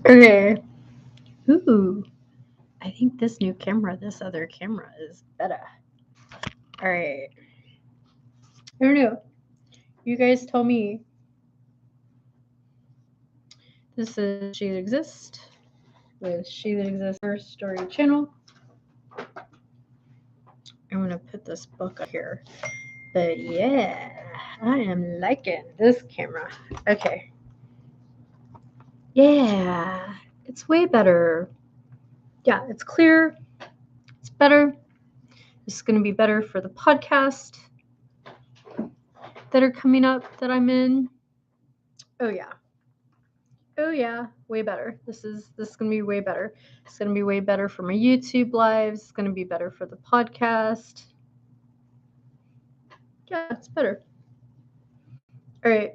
Okay. Ooh. I think this other camera is better. All right. I don't know. You guys tell me. This is She That Exists with She That Exists First Story channel. I'm gonna put this book up here. But yeah, I am liking this camera. Okay. Yeah, it's way better. Yeah, it's clear. It's better. This is going to be better for the podcast that are coming up that I'm in. Oh yeah. Oh yeah, way better. This is going to be way better. It's going to be way better for my YouTube lives. It's going to be better for the podcast. Yeah, it's better. All right.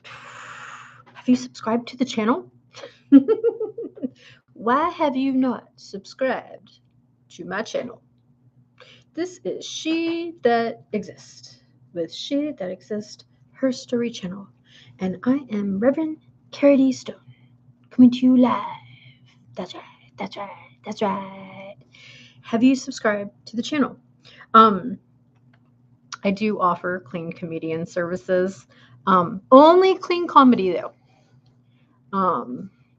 Have you subscribed to the channel? Why have you not subscribed to my channel? This is She That Exists with She That Exists, her story channel. And I am Reverend Kerrie D Stone, coming to you live. That's right, that's right, that's right. Have you subscribed to the channel? I do offer clean comedian services. Only clean comedy though.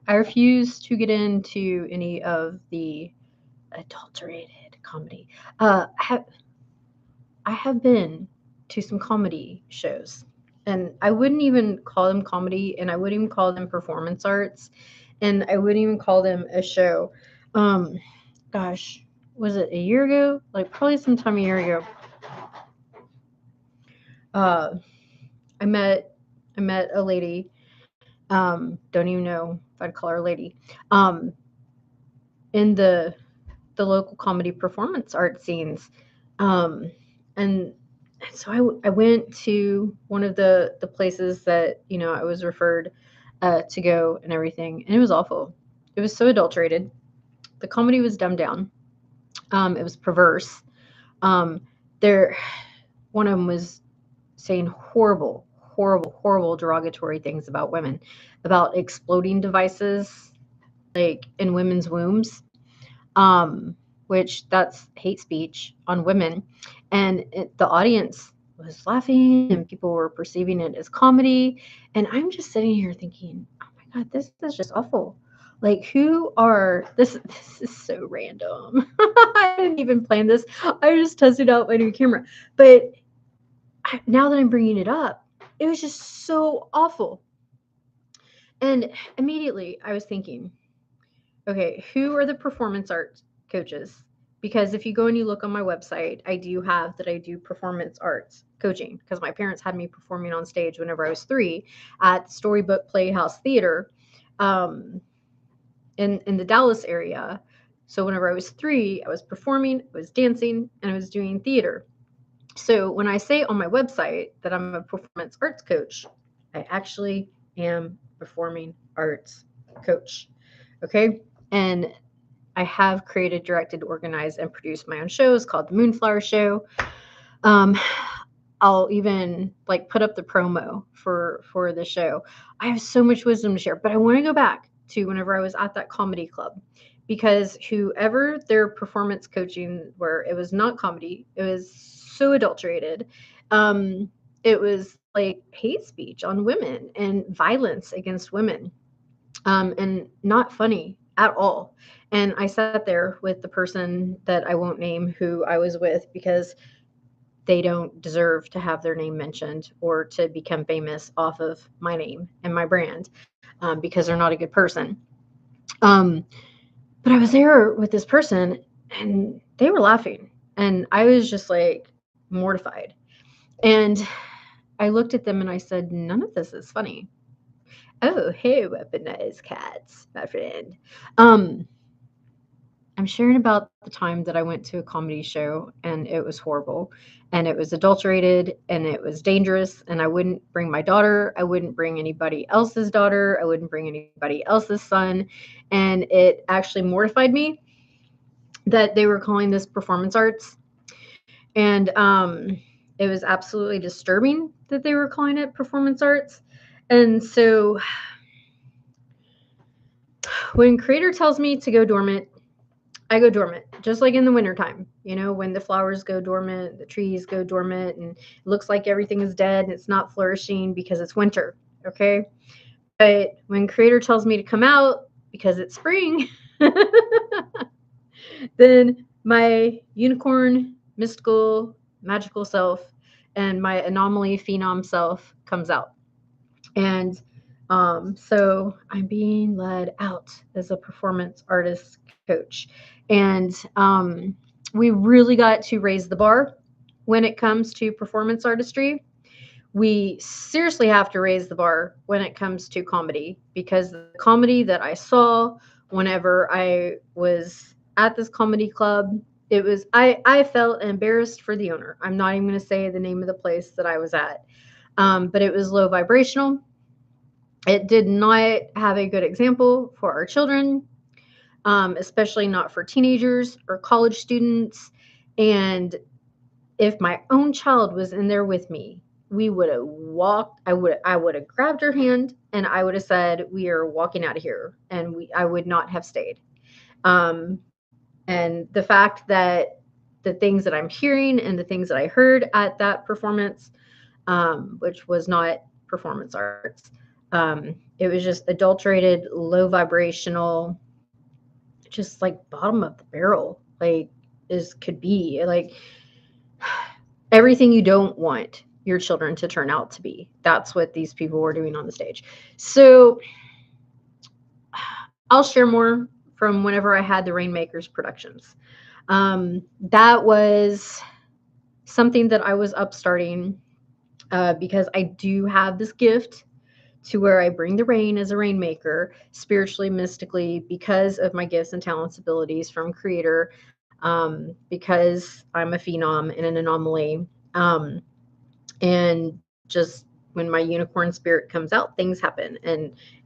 I refuse to get into any of the adulterated comedy. I have been to some comedy shows, and I wouldn't even call them comedy, and I wouldn't even call them performance arts, and I wouldn't even call them a show. Um, Gosh, was it a year ago? Like probably sometime a year ago. Uh, I met a lady. Don't even know if I'd call her a lady. Um, in the local comedy performance art scenes. And so I went to one of the places that, I was referred to go and everything. And it was awful. It was so adulterated. The comedy was dumbed down. It was perverse. Um, there, one of them was saying horrible, horrible, horrible derogatory things about women, about exploding devices like in women's wombs, which that's hate speech on women. And the audience was laughing and people were perceiving it as comedy. And I'm just sitting here thinking, oh my God, this is just awful. Like, this is so random. I didn't even plan this. I just tested out my new camera. But now that I'm bringing it up, it was just so awful. And immediately I was thinking, okay, who are the performance art coaches? Because if you go and you look on my website, I do performance arts coaching because my parents had me performing on stage whenever I was 3 at Storybook Playhouse Theater in the Dallas area. So whenever I was 3, I was performing, I was dancing, and I was doing theater. So when I say on my website that I'm a performance arts coach, I actually am a performing arts coach. Okay. And I have created, directed, organized, and produced my own shows called the Moonflower Show. Um, I'll even like put up the promo for the show. I have so much wisdom to share, but I want to go back to whenever I was at that comedy club because whoever their performance coaching were, it was not comedy. It was so adulterated. It was like hate speech on women and violence against women, and not funny at all. And I sat there with the person that I won't name who I was with because they don't deserve to have their name mentioned or to become famous off of my name and my brand, because they're not a good person. Um, but I was there with this person and they were laughing. And I was just like mortified. And I looked at them and I said, none of this is funny. Oh, hey, weaponized cats, my friend. Um, I'm sharing about the time that I went to a comedy show and it was horrible and it was adulterated and it was dangerous. And I wouldn't bring my daughter. I wouldn't bring anybody else's daughter. I wouldn't bring anybody else's son. And it actually mortified me that they were calling this performance arts. And it was absolutely disturbing that they were calling it performance arts. And so when creator tells me to go dormant, I go dormant, just like in the wintertime, when the flowers go dormant, the trees go dormant, and it looks like everything is dead and it's not flourishing because it's winter. Okay. But when creator tells me to come out because it's spring, then my unicorn, mystical, magical self and my anomaly phenom self comes out. And so I'm being led out as a performance artist coach. And we really got to raise the bar when it comes to performance artistry. We seriously have to raise the bar when it comes to comedy, because the comedy that I saw whenever I was at this comedy club, it was, I felt embarrassed for the owner. I'm not even going to say the name of the place that I was at, but it was low vibrational. It did not have a good example for our children, especially not for teenagers or college students. And if my own child was in there with me, we would have walked. I would have grabbed her hand and I would have said, "We are walking out of here," and I would not have stayed. And the fact that the things that I'm hearing and the things that I heard at that performance, which was not performance arts, it was just adulterated, low vibrational, just like bottom of the barrel, like could be like everything you don't want your children to turn out to be. That's what these people were doing on the stage. So I'll share more from whenever I had the Rainmakers productions. That was something that I was upstarting because I do have this gift to where I bring the rain as a rainmaker, spiritually, mystically, because of my gifts and talents, abilities from creator, because I'm a phenom and an anomaly. And just when my unicorn spirit comes out, things happen,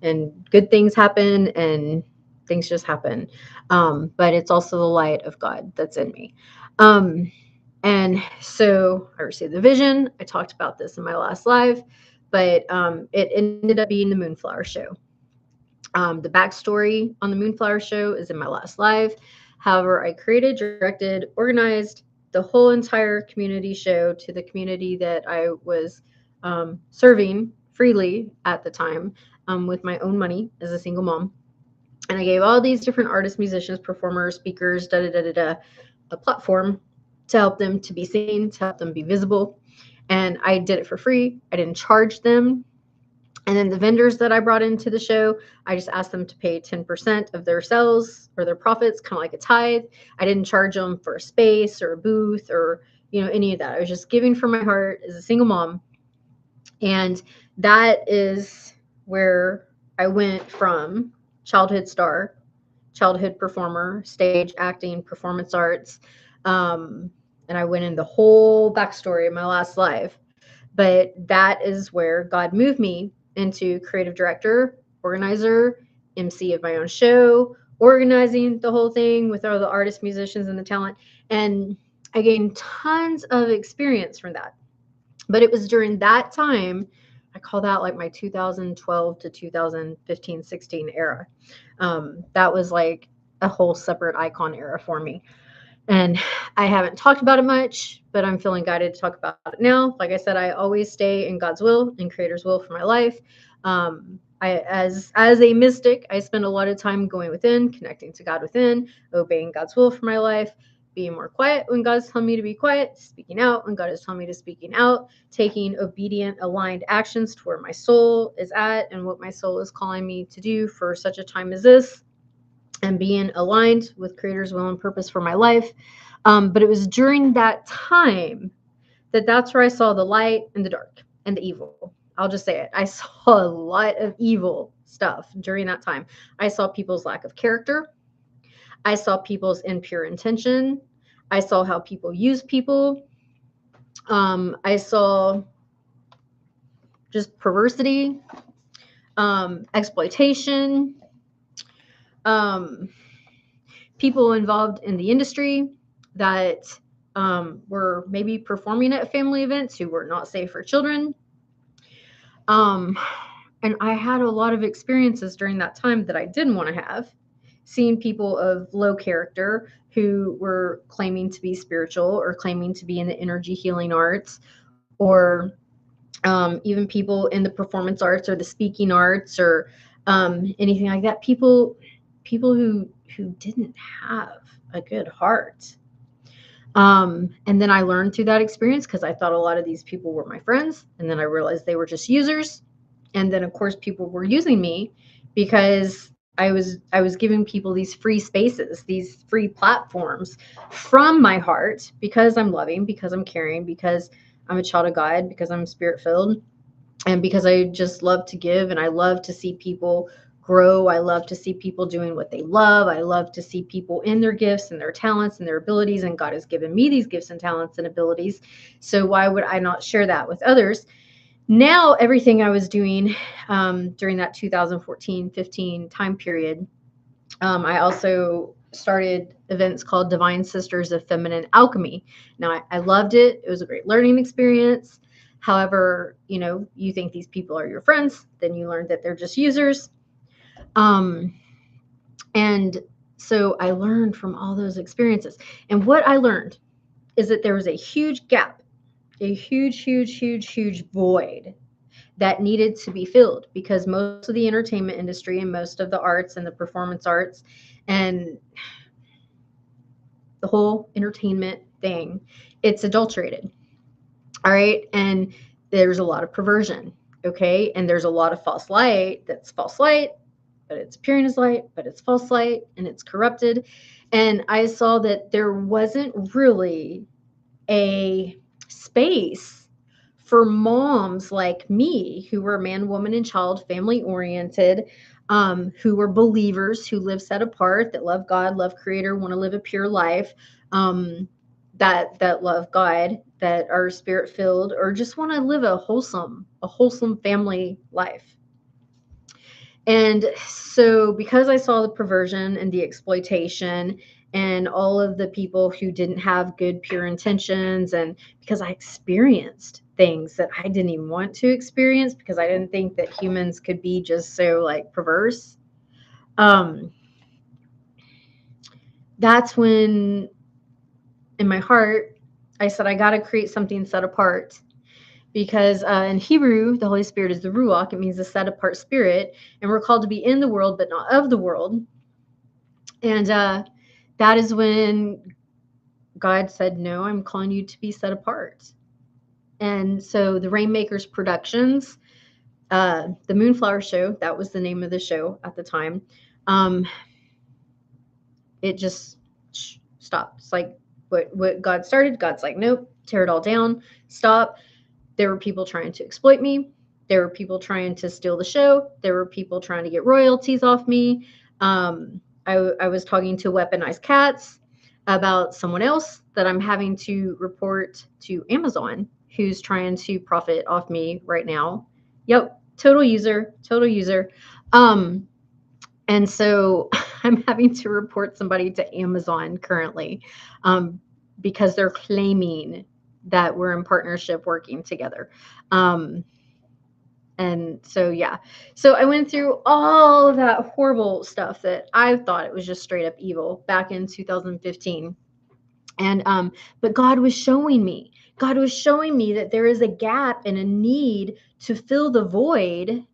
and good things happen, and things just happen. But it's also the light of God that's in me. And so I received the vision. I talked about this in my last live, but it ended up being the Moonflower Show. The backstory on the Moonflower Show is in my last live. However, I created, directed, organized the whole entire community show to the community that I was serving freely at the time, with my own money as a single mom. And I gave all these different artists, musicians, performers, speakers, a platform to help them to be seen, to help them be visible. And I did it for free. I didn't charge them. And then the vendors that I brought into the show, I just asked them to pay 10% of their sales or their profits, kind of like a tithe. I didn't charge them for a space or a booth or, any of that. I was just giving from my heart as a single mom. And that is where I went from childhood star, childhood performer, stage acting, performance arts. And I went in the whole backstory of my last live. But that is where God moved me into creative director, organizer, MC of my own show, organizing the whole thing with all the artists, musicians, and the talent. And I gained tons of experience from that. But it was during that time, I call that like my 2012 to 2015, 16 era. That was like a whole separate icon era for me. And I haven't talked about it much, but I'm feeling guided to talk about it now. Like I said, I always stay in God's will and Creator's will for my life. As a mystic, I spend a lot of time going within, connecting to God within, obeying God's will for my life, being more quiet when God's telling me to be quiet, speaking out when God is telling me to speaking out, taking obedient, aligned actions to where my soul is at and what my soul is calling me to do for such a time as this, and being aligned with Creator's will and purpose for my life. But it was during that time that's where I saw the light and the dark and the evil. I'll just say it. I saw a lot of evil stuff during that time. I saw people's lack of character. I saw people's impure intention. I saw how people use people. I saw just perversity, exploitation, people involved in the industry that were maybe performing at family events who were not safe for children. And I had a lot of experiences during that time that I didn't want to have, seeing people of low character who were claiming to be spiritual or claiming to be in the energy healing arts, or even people in the performance arts or the speaking arts, or anything like that. People who didn't have a good heart. And then I learned through that experience, because I thought a lot of these people were my friends, and then I realized they were just users. And then of course people were using me because I was giving people these free spaces, these free platforms from my heart, because I'm loving, because I'm caring, because I'm a child of God, because I'm spirit filled, and because I just love to give, and I love to see people grow. I love to see people doing what they love. I love to see people in their gifts and their talents and their abilities, and God has given me these gifts and talents and abilities. So why would I not share that with others? Now, everything I was doing during that 2014-15 time period, I also started events called Divine Sisters of Feminine Alchemy. Now, I loved it. It was a great learning experience. However, you think these people are your friends, then you learn that they're just users. And so I learned from all those experiences. And what I learned is that there was a huge gap, a huge void that needed to be filled, because most of the entertainment industry and most of the arts and the performance arts and the whole entertainment thing, it's adulterated. All right. And there's a lot of perversion. Okay. And there's a lot of false light that's false light, but it's appearing as light, but it's false light, and it's corrupted. And I saw that there wasn't really a space for moms like me, who were man, woman, and child, family oriented, who were believers, who live set apart, that love God, love Creator, want to live a pure life, that love God, that are spirit filled, or just want to live a wholesome family life. And so, because I saw the perversion and the exploitation and all of the people who didn't have good, pure intentions, and because I experienced things that I didn't even want to experience, because I didn't think that humans could be just so like perverse, that's when in my heart I said, I got to create something set apart. Because in Hebrew, the Holy Spirit is the Ruach. It means a set apart spirit. And we're called to be in the world, but not of the world. And that is when God said, no, I'm calling you to be set apart. And so the Rainmakers Productions, the Moonflower Show, that was the name of the show at the time, it just stopped. It's like what God started, God's like, nope, tear it all down, stop. There were people trying to exploit me. There were people trying to steal the show. There were people trying to get royalties off me. I was talking to Weaponized Cats about someone else that I'm having to report to Amazon, who's trying to profit off me right now. Yep, total user. And so I'm having to report somebody to Amazon currently, because they're claiming that we're in partnership working together. And so, yeah. So I went through all of that horrible stuff that I thought it was just straight up evil back in 2015. And but God was showing me that there is a gap and a need to fill the void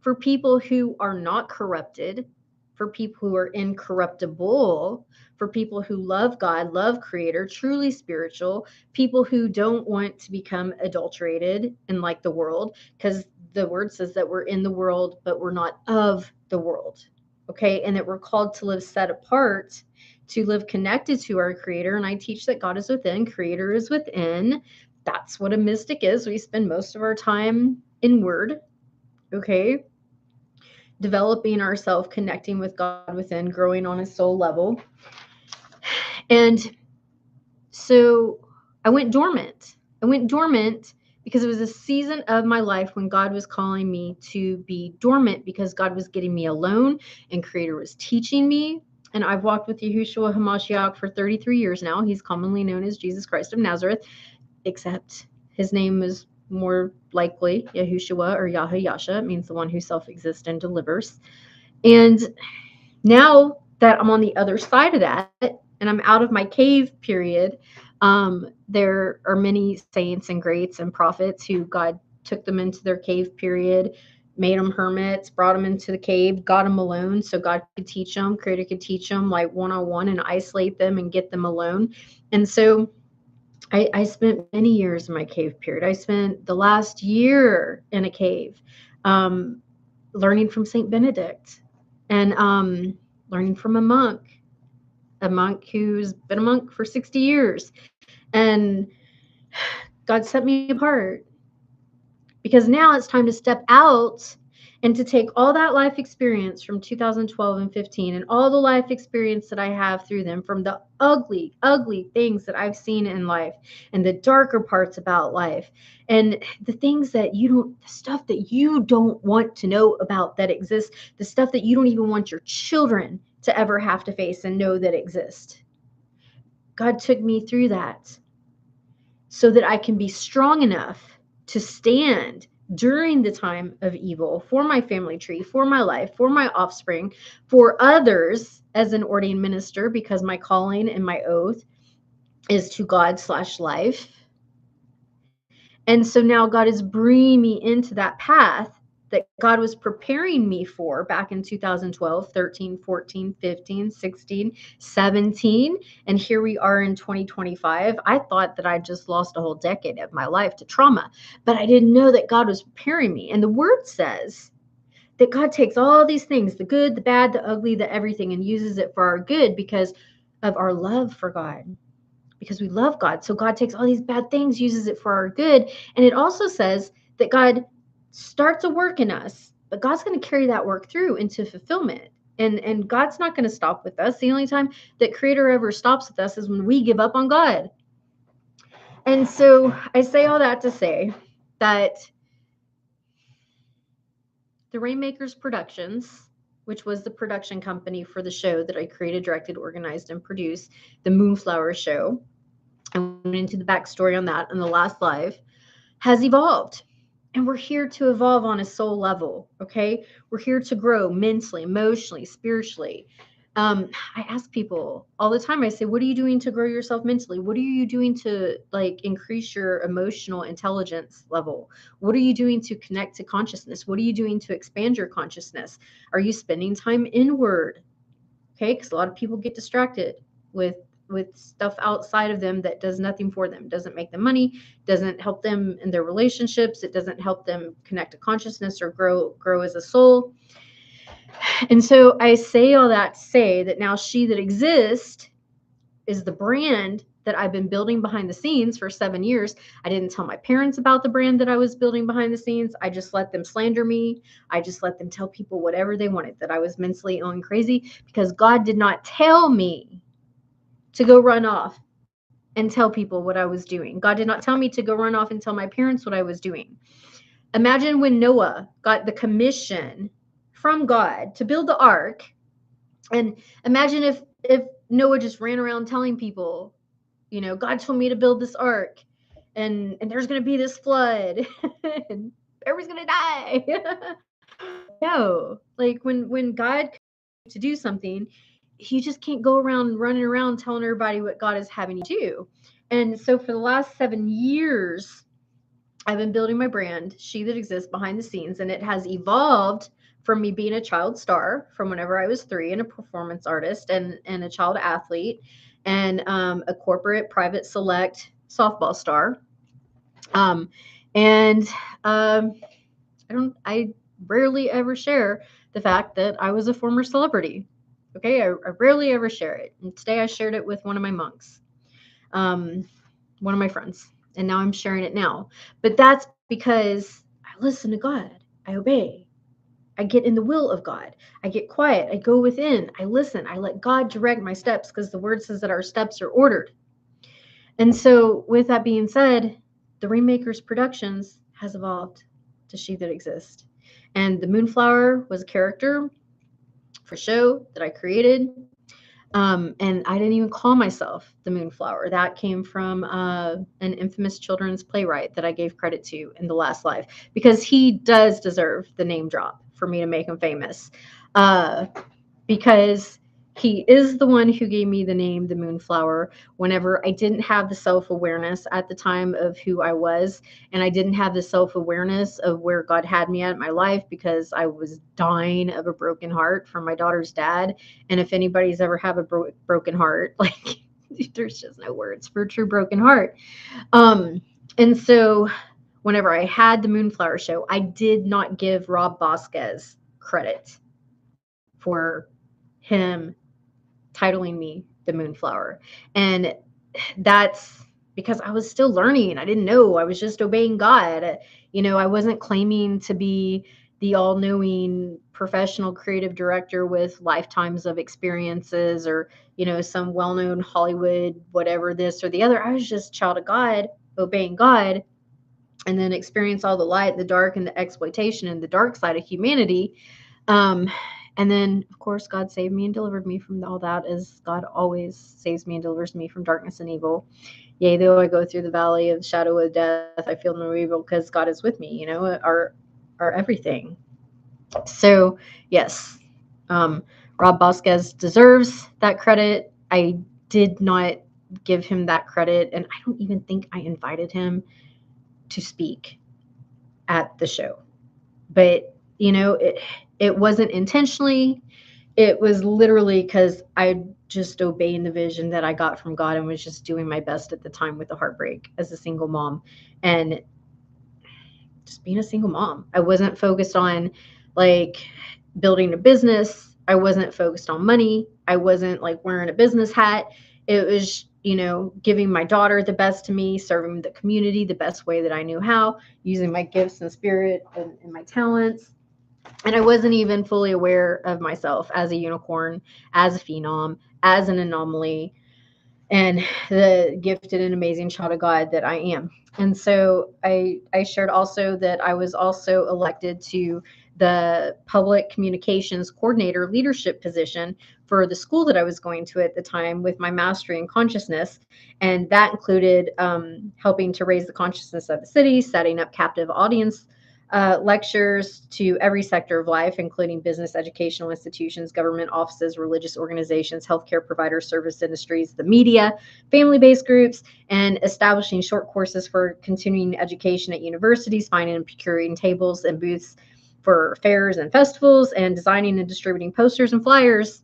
for people who are not corrupted, for people who are incorruptible, for people who love God, love Creator, truly spiritual, people who don't want to become adulterated and like the world, because the word says that we're in the world, but we're not of the world. Okay. And that we're called to live set apart, to live connected to our Creator. And I teach that God is within, Creator is within. That's what a mystic is. We spend most of our time inward. Okay. Developing ourselves, connecting with God within, growing on a soul level. And so I went dormant. Because it was a season of my life when God was calling me to be dormant, because God was getting me alone and Creator was teaching me. And I've walked with Yahushua HaMashiach for 33 years now. He's commonly known as Jesus Christ of Nazareth, except his name was more likely Yahushua or Yahweh Yasha. It means the one who self-exists and delivers. And now that I'm on the other side of that and I'm out of my cave period, there are many saints and greats and prophets who God took them into their cave period, made them hermits, brought them into the cave, got them alone so God could teach them, Creator could teach them like one-on-one and isolate them and get them alone. And so I spent many years in my cave period. I spent the last year in a cave, learning from Saint Benedict and learning from a monk who's been a monk for 60 years. And God set me apart because now it's time to step out and to take all that life experience from 2012 and 15 and all the life experience that I have through them, from the ugly, ugly things that I've seen in life and the darker parts about life and the things that the stuff that you don't want to know about that exists, the stuff that you don't even want your children to ever have to face and know that exist. God took me through that so that I can be strong enough to stand during the time of evil for my family tree, for my life, for my offspring, for others as an ordained minister, because my calling and my oath is to God/life. And so now God is bringing me into that path that God was preparing me for back in 2012, 13, 14, 15, 16, 17. And here we are in 2025. I thought that I just lost a whole decade of my life to trauma, but I didn't know that God was preparing me. And the word says that God takes all these things, the good, the bad, the ugly, the everything, and uses it for our good because of our love for God. Because we love God. So God takes all these bad things, uses it for our good. And it also says that God starts a work in us, but God's going to carry that work through into fulfillment. And God's not going to stop with us. The only time that Creator ever stops with us is when we give up on God. And so I say all that to say that the Rainmakers Productions, which was the production company for the show that I created, directed, organized, and produced, the Moonflower Show, I went into the backstory on that in the last live, has evolved. And we're here to evolve on a soul level, okay? We're here to grow mentally, emotionally, spiritually. I ask people all the time, I say, what are you doing to grow yourself mentally? What are you doing to increase your emotional intelligence level? What are you doing to connect to consciousness? What are you doing to expand your consciousness? Are you spending time inward? Okay, because a lot of people get distracted with stuff outside of them that does nothing for them, doesn't make them money, doesn't help them in their relationships, it doesn't help them connect to consciousness or grow as a soul. And so I say all that to say that now She That Exists is the brand that I've been building behind the scenes for 7 years. I didn't tell my parents about the brand that I was building behind the scenes. I just let them slander me. I just let them tell people whatever they wanted, that I was mentally ill and crazy, because God did not tell me to go run off and tell people what I was doing. God did not tell me to go run off and tell my parents what I was doing. Imagine when Noah got the commission from God to build the ark, and imagine if Noah just ran around telling people, God told me to build this ark, and there's going to be this flood, and everybody's going to die. No, when God to do something, you just can't go around running around telling everybody what God is having you do. And so for the last 7 years, I've been building my brand, She That Exists, behind the scenes, and it has evolved from me being a child star from whenever I was 3 and a performance artist and a child athlete and a corporate private select softball star. I rarely ever share the fact that I was a former celebrity. Okay, I rarely ever share it. And today I shared it with one of my monks, one of my friends, and now I'm sharing it now. But that's because I listen to God. I obey. I get in the will of God. I get quiet. I go within. I listen. I let God direct my steps, because the word says that our steps are ordered. And so with that being said, the Rainmakers Productions has evolved to She That Exists. And the Moonflower was a character for show that I created. And I didn't even call myself the Moonflower. That came from an infamous children's playwright that I gave credit to in the last life, because he does deserve the name drop for me to make him famous. Because he is the one who gave me the name the Moonflower whenever I didn't have the self-awareness at the time of who I was, and I didn't have the self-awareness of where God had me at in my life, because I was dying of a broken heart from my daughter's dad. And if anybody's ever have a broken heart, like, there's just no words for a true broken heart. And so whenever I had the Moonflower show, I did not give Rob Vasquez credit for him titling me the Moonflower. And that's because I was still learning. I didn't know. I was just obeying God. I wasn't claiming to be the all-knowing professional creative director with lifetimes of experiences, or, some well-known Hollywood, whatever this or the other. I was just a child of God, obeying God, and then experience all the light, the dark, and the exploitation and the dark side of humanity. And then, of course, God saved me and delivered me from all that, as God always saves me and delivers me from darkness and evil. Yea, though I go through the valley of the shadow of death, I feel no evil, because God is with me, our everything. So, yes, Rob Vasquez deserves that credit. I did not give him that credit, and I don't even think I invited him to speak at the show. But, it wasn't intentionally. It was literally because I just obeying the vision that I got from God, and was just doing my best at the time with the heartbreak as a single mom, and just being a single mom. I wasn't focused on, like, building a business. I wasn't focused on money. I wasn't, like, wearing a business hat. It was, giving my daughter the best to me, serving the community the best way that I knew how, using my gifts and spirit and my talents. And I wasn't even fully aware of myself as a unicorn, as a phenom, as an anomaly, and the gifted and amazing child of God that I am. And so I shared also that I was also elected to the public communications coordinator leadership position for the school that I was going to at the time, with my mastery in consciousness. And that included helping to raise the consciousness of the city, setting up captive audience lectures to every sector of life, including business, educational institutions, government offices, religious organizations, healthcare providers, service industries, the media, family-based groups, and establishing short courses for continuing education at universities, finding and procuring tables and booths for fairs and festivals, and designing and distributing posters and flyers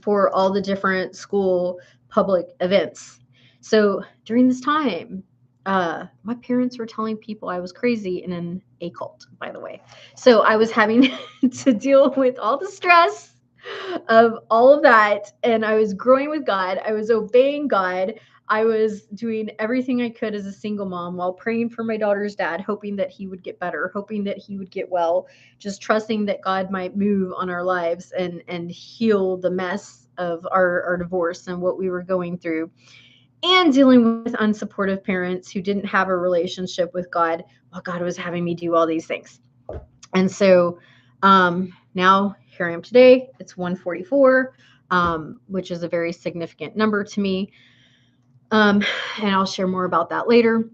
for all the different school public events. So during this time, my parents were telling people I was crazy and in a cult, by the way. So I was having to deal with all the stress of all of that, and I was growing with God. I was obeying God. I was doing everything I could as a single mom, while praying for my daughter's dad, hoping that he would get better, hoping that he would get well, just trusting that God might move on our lives and heal the mess of our divorce and what we were going through, and dealing with unsupportive parents who didn't have a relationship with God while God was having me do all these things. And so now here I am today. It's 144, which is a very significant number to me. And I'll share more about that later.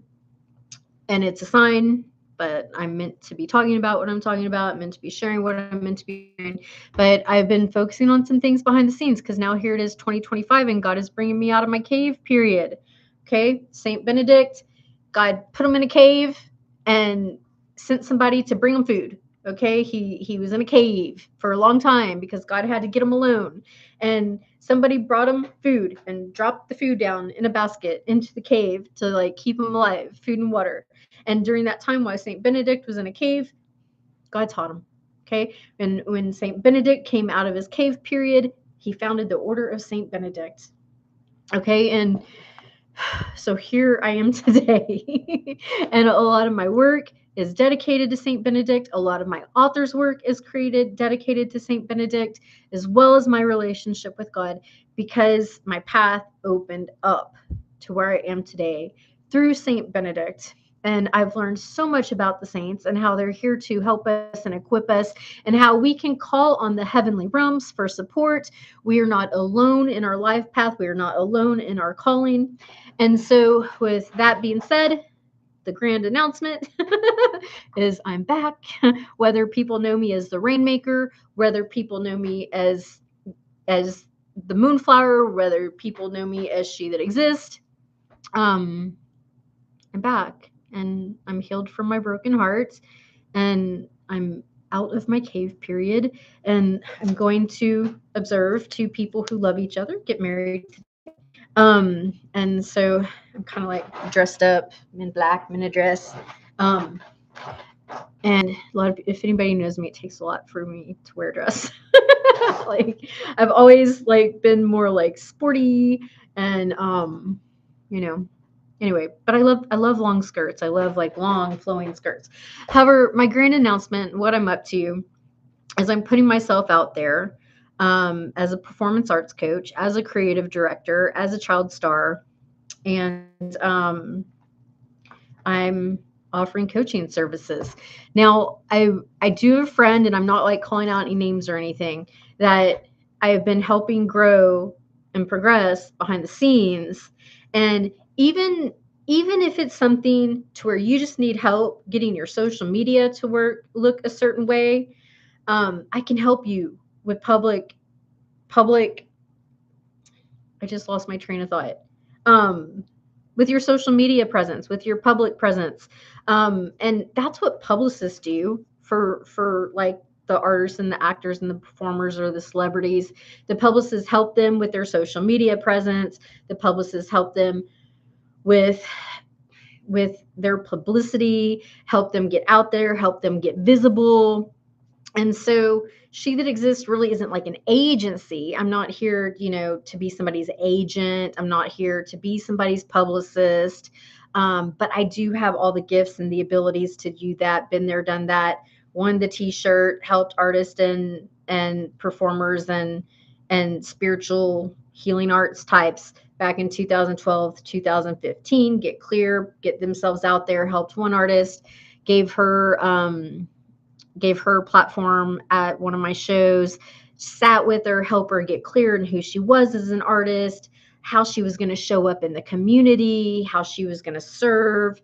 And it's a sign, but I'm meant to be talking about what I'm talking about. I'm meant to be sharing what I'm meant to be sharing. But I've been focusing on some things behind the scenes, because now here it is 2025, and God is bringing me out of my cave period. Okay, Saint Benedict, God put him in a cave and sent somebody to bring him food. Okay, he was in a cave for a long time because God had to get him alone, and somebody brought him food and dropped the food down in a basket into the cave to, like, keep him alive, food and water. And during that time, while Saint Benedict was in a cave, God taught him. Okay, and when Saint Benedict came out of his cave period, he founded the Order of Saint Benedict. Okay, and so here I am today. And a lot of my work is dedicated to Saint Benedict. A lot of my author's work is dedicated to Saint Benedict, as well as my relationship with God, because my path opened up to where I am today through Saint Benedict. And I've learned so much about the saints and how they're here to help us and equip us, and how we can call on the heavenly realms for support. We are not alone in our life path. We are not alone in our calling. And so, with that being said, the grand announcement is I'm back. Whether people know me as the Rainmaker, whether people know me as the Moonflower, whether people know me as She That Exists, I'm back, and I'm healed from my broken heart, and I'm out of my cave period, and I'm going to observe two people who love each other get married today. And so I'm kind of like dressed up. I'm in black, I'm in a dress. Um, and if anybody knows me, it takes a lot for me to wear a dress. Like, I've always like been more like sporty and you know, anyway, but I love long skirts. I love like long flowing skirts. However, my grand announcement, what I'm up to, is I'm putting myself out there as a performance arts coach, as a creative director, as a child star, and I'm offering coaching services. Now, I do have a friend, and I'm not like calling out any names or anything, that I have been helping grow and progress behind the scenes. And even if it's something to where you just need help getting your social media to look a certain way, I can help you with public. I just lost my train of thought. With your social media presence, with your public presence, and that's what publicists do for like the artists and the actors and the performers or the celebrities. The publicists help them with their social media presence. The publicists help them with their publicity, help them get out there, help them get visible. And so She That Exists really isn't like an agency. I'm not here, to be somebody's agent. I'm not here to be somebody's publicist. But I do have all the gifts and the abilities to do that. Been there, done that. Won the T-shirt, helped artists and performers and spiritual healing arts types back in 2012, 2015, get clear, get themselves out there, helped one artist, gave her platform at one of my shows, sat with her, help her get clear in who she was as an artist, how she was going to show up in the community, how she was going to serve,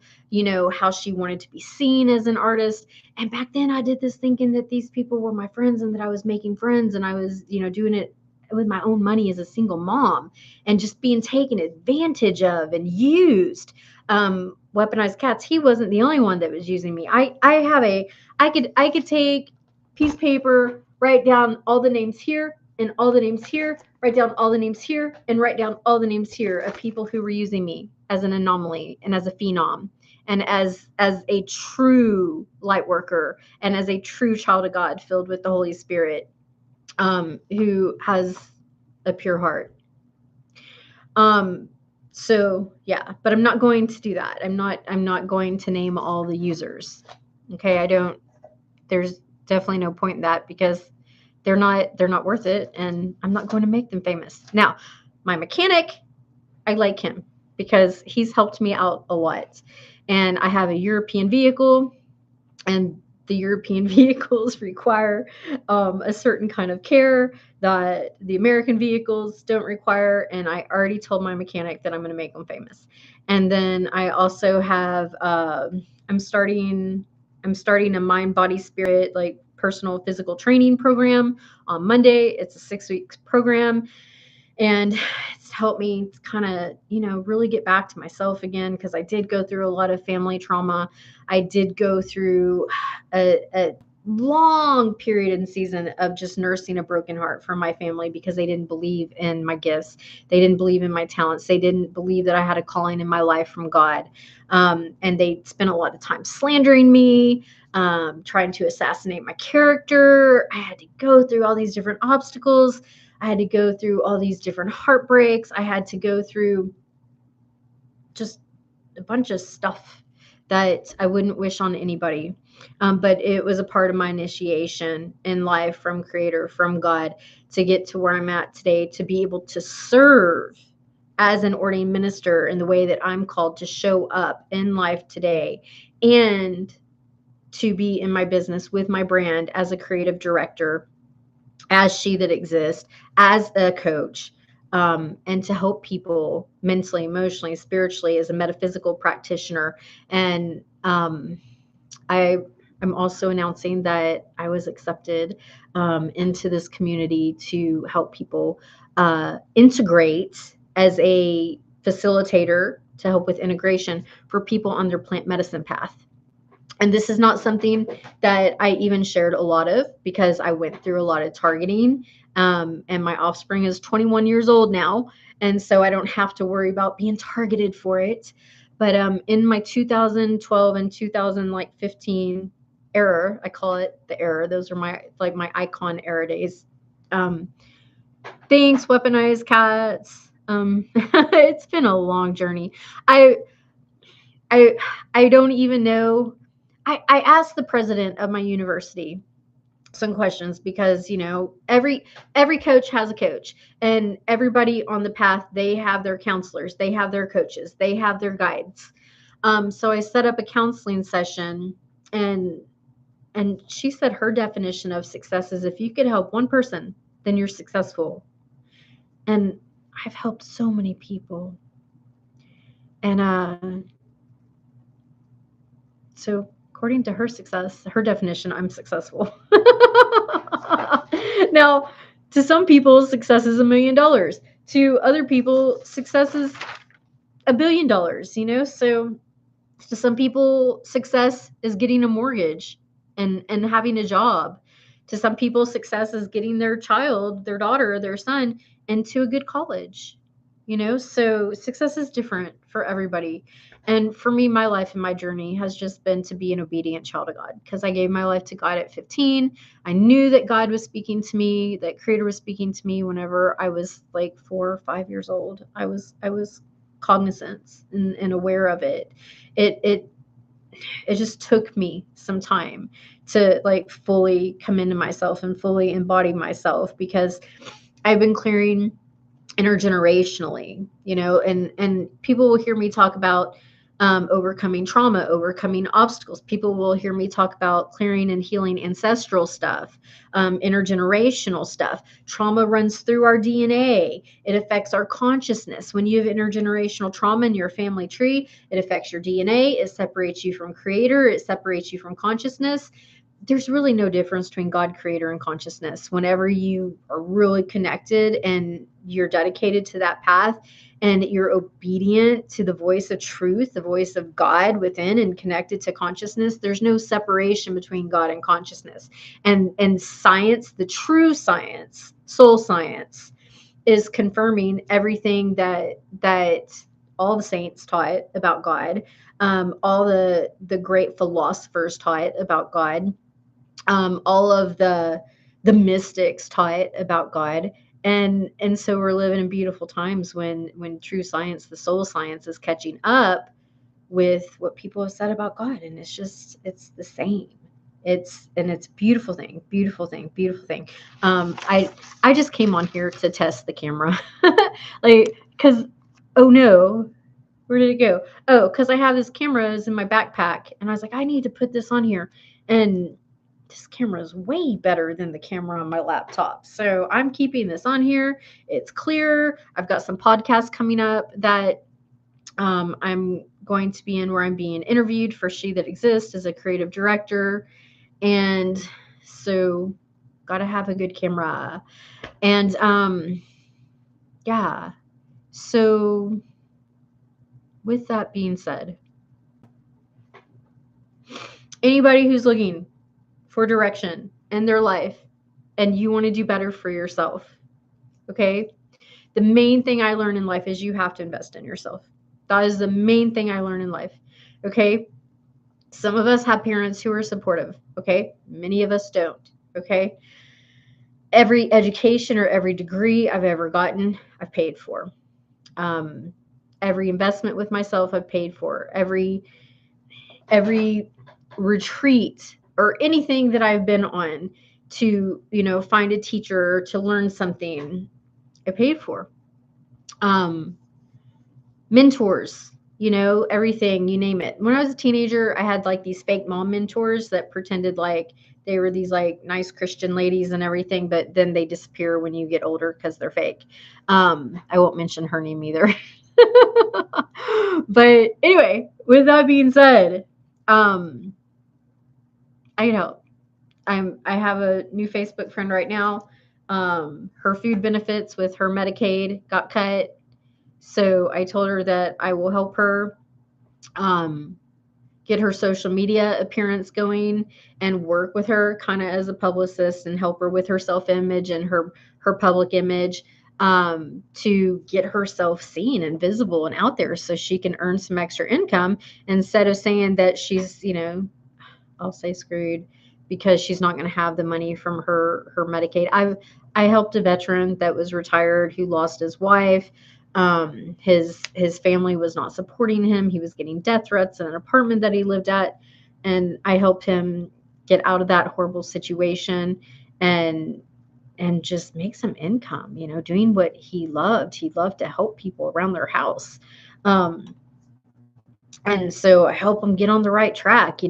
how she wanted to be seen as an artist. And back then I did this thinking that these people were my friends and that I was making friends, and I was, doing it with my own money as a single mom and just being taken advantage of and used. Weaponized Cats, he wasn't the only one that was using me. I could take piece of paper, write down all the names here and all the names here, write down all the names here and write down all the names here of people who were using me as an anomaly and as a phenom and as a true light worker and as a true child of God filled with the Holy Spirit, who has a pure heart. So yeah, but I'm not going to do that. I'm not going to name all the users. Okay, there's definitely no point in that because they're not worth it, and I'm not going to make them famous. Now, my mechanic, I like him because he's helped me out a lot. And I have a European vehicle, and the European vehicles require a certain kind of care that the American vehicles don't require. And I already told my mechanic that I'm going to make them famous. And then I also have, I'm starting a mind, body, spirit, like personal physical training program on Monday. It's a 6-week program. And it's helped me kind of, really get back to myself again, because I did go through a lot of family trauma. I did go through a long period and season of just nursing a broken heart for my family because they didn't believe in my gifts. They didn't believe in my talents. They didn't believe that I had a calling in my life from God. And they spent a lot of time slandering me, trying to assassinate my character. I had to go through all these different obstacles. I had to go through all these different heartbreaks. I had to go through just a bunch of stuff that I wouldn't wish on anybody. But it was a part of my initiation in life from Creator, from God, to get to where I'm at today, to be able to serve as an ordained minister in the way that I'm called to show up in life today, and to be in my business with my brand as a creative director, as SheThatExists, as a coach, and to help people mentally, emotionally, spiritually, as a metaphysical practitioner. And I am also announcing that I was accepted into this community to help people integrate as a facilitator to help with integration for people on their plant medicine path. And this is not something that I even shared a lot of, because I went through a lot of targeting. And my offspring is 21 years old now. And so I don't have to worry about being targeted for it. But in my 2012 and 2015 era, I call it the era. Those are my icon era days. Thanks, weaponized cats. It's been a long journey. I don't even know. I asked the president of my university some questions, because every coach has a coach, and everybody on the path, they have their counselors, they have their coaches, they have their guides. So I set up a counseling session, and she said her definition of success is, if you could help one person, then you're successful. And I've helped so many people. And so according to her success, her definition, I'm successful. Now, to some people, success is $1 million. To other people, success is $1 billion, So to some people, success is getting a mortgage and having a job. To some people, success is getting their child, their daughter, their son into a good college. So success is different for everybody. And for me, my life and my journey has just been to be an obedient child of God, because I gave my life to God at 15. I knew that God was speaking to me, that Creator was speaking to me whenever I was like 4 or 5 years old. I was cognizant and aware of it. It just took me some time to fully come into myself and fully embody myself, because I've been clearing intergenerationally, and people will hear me talk about overcoming trauma, overcoming obstacles. People will hear me talk about clearing and healing ancestral stuff, intergenerational stuff. Trauma runs through our DNA. It affects our consciousness. When you have intergenerational trauma in your family tree, it affects your DNA. It separates you from Creator. It separates you from consciousness. There's really no difference between God, Creator, and consciousness. Whenever you are really connected and you're dedicated to that path, and you're obedient to the voice of truth, the voice of God within, and connected to consciousness, there's no separation between God and consciousness. And science, the true science, soul science, is confirming everything that all the saints taught about God, all the great philosophers taught about God, all of the mystics taught about God. And so we're living in beautiful times when true science, the soul science, is catching up with what people have said about God. And it's the same. It's beautiful thing. I just came on here to test the camera. Because, oh no, where did it go? Oh, because I have this camera is in my backpack, and I was like, I need to put this on here. And this camera is way better than the camera on my laptop. So I'm keeping this on here. It's clear. I've got some podcasts coming up that I'm going to be in, where I'm being interviewed for SheThatExists as a creative director. And so got to have a good camera. And yeah. So with that being said, anybody who's looking for direction in their life and you want to do better for yourself, okay? The main thing I learned in life is you have to invest in yourself. That is the main thing I learned in life, okay? Some of us have parents who are supportive, okay? Many of us don't, okay? Every education or every degree I've ever gotten, I've paid for. Every investment with myself, I've paid for. Every retreat or anything that I've been on to, find a teacher, to learn something, I paid for. mentors, everything, you name it. When I was a teenager, I had like these fake mom mentors that pretended like they were these like nice Christian ladies and everything, but then they disappear when you get older because they're fake. I won't mention her name either. But anyway, with that being said, I know I have a new Facebook friend right now. Her food benefits with her Medicaid got cut. So I told her that I will help her um, get her social media appearance going and work with her kind of as a publicist and help her with her self-image and her public image, to get herself seen and visible and out there so she can earn some extra income instead of saying that she's, I'll say screwed because she's not going to have the money from her Medicaid. I helped a veteran that was retired who lost his wife. His family was not supporting him. He was getting death threats in an apartment that he lived at, and I helped him get out of that horrible situation and just make some income, doing what he loved. He loved to help people around their house. And so I help them get on the right track.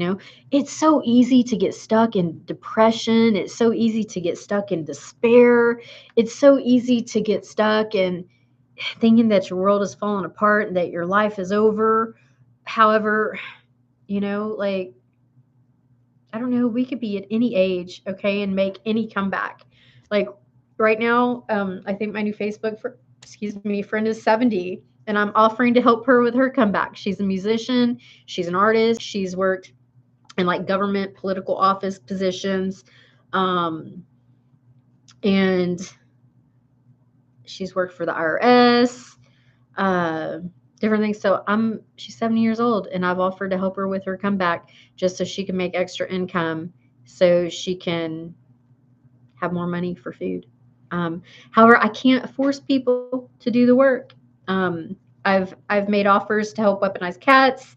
It's so easy to get stuck in depression. It's so easy to get stuck in despair. It's so easy to get stuck in thinking that your world is falling apart and that your life is over. However, like, I don't know, we could be at any age, okay, and make any comeback. Like right now, I think my new Facebook friend is 70, and I'm offering to help her with her comeback. She's a musician, she's an artist, she's worked in like government political office positions, and she's worked for the IRS, different things. So she's 70 years old, and I've offered to help her with her comeback just so she can make extra income so she can have more money for food. However, I can't force people to do the work. I've made offers to help weaponize cats,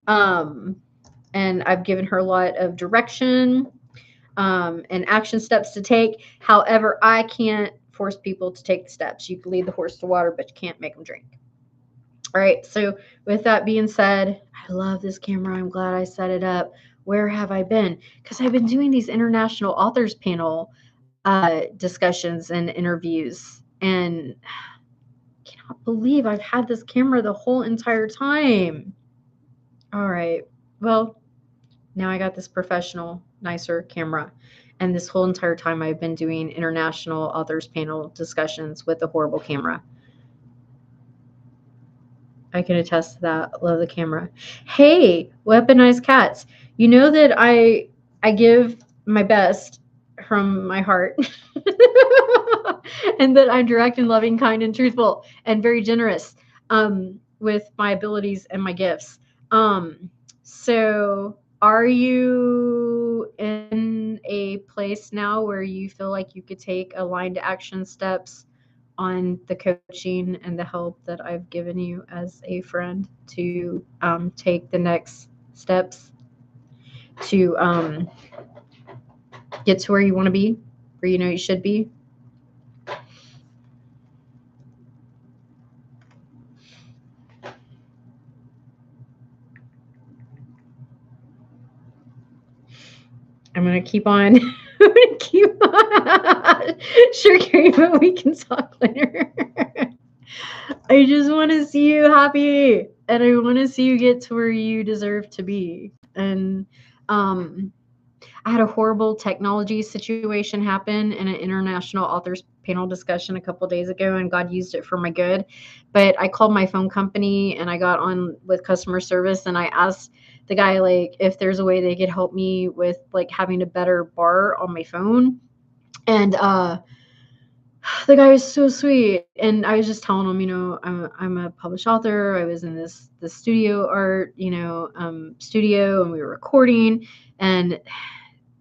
and I've given her a lot of direction, and action steps to take. However, I can't force people to take the steps. You can lead the horse to water, but you can't make them drink. All right. So with that being said, I love this camera. I'm glad I set it up. Where have I been? Because I've been doing these international authors panel discussions and interviews, and I cannot believe I've had this camera the whole entire time. All right. Well, now I got this professional, nicer camera. And this whole entire time I've been doing international authors panel discussions with a horrible camera. I can attest to that. Love the camera. Hey, weaponized cats. You know that I give my best from my heart. And that I'm direct and loving, kind and truthful and very generous with my abilities and my gifts. So are you in a place now where you feel like you could take aligned action steps on the coaching and the help that I've given you as a friend to take the next steps to get to where you want to be, where you know you should be? I'm going to keep on. I'm going to keep on. Sure, Kerrie, but we can talk later. I just want to see you happy, and I want to see you get to where you deserve to be. And I had a horrible technology situation happen in an international authors panel discussion a couple of days ago, and God used it for my good. But I called my phone company and I got on with customer service, and I asked the guy like if there's a way they could help me with like having a better bar on my phone. And the guy was so sweet, and I was just telling him, I'm a published author. I was in this studio art, studio, and we were recording, and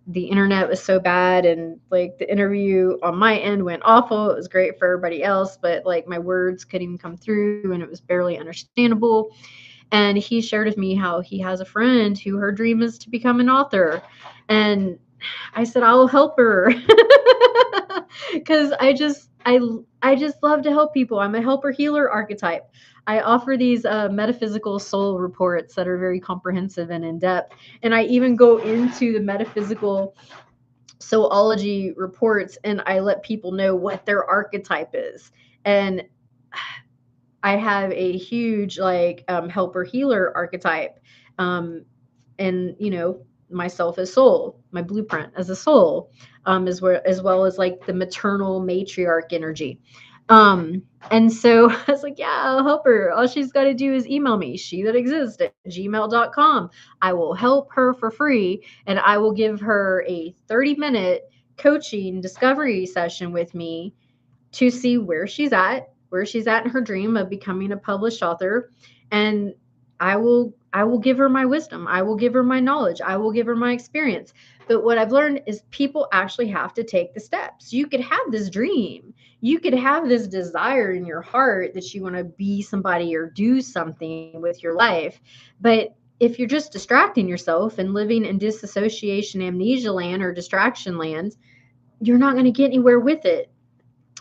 the internet was so bad, and like the interview on my end went awful. It was great for everybody else, but like my words couldn't even come through, and it was barely understandable. And he shared with me how he has a friend who her dream is to become an author, and I said, I'll help her. Because I just love to help people. I'm a helper healer archetype. I offer these metaphysical soul reports that are very comprehensive and in depth. And I even go into the metaphysical soulology reports and I let people know what their archetype is. And I have a huge like helper healer archetype. And myself as soul, my blueprint as a soul, as well as like the maternal matriarch energy. And so I was like, yeah, I'll help her. All she's got to do is email me, SheThatExists@gmail.com. I will help her for free, and I will give her a 30-minute coaching discovery session with me to see where she's at in her dream of becoming a published author. And I will give her my wisdom. I will give her my knowledge. I will give her my experience. But what I've learned is people actually have to take the steps. You could have this dream. You could have this desire in your heart that you want to be somebody or do something with your life. But if you're just distracting yourself and living in disassociation amnesia land or distraction land, you're not going to get anywhere with it.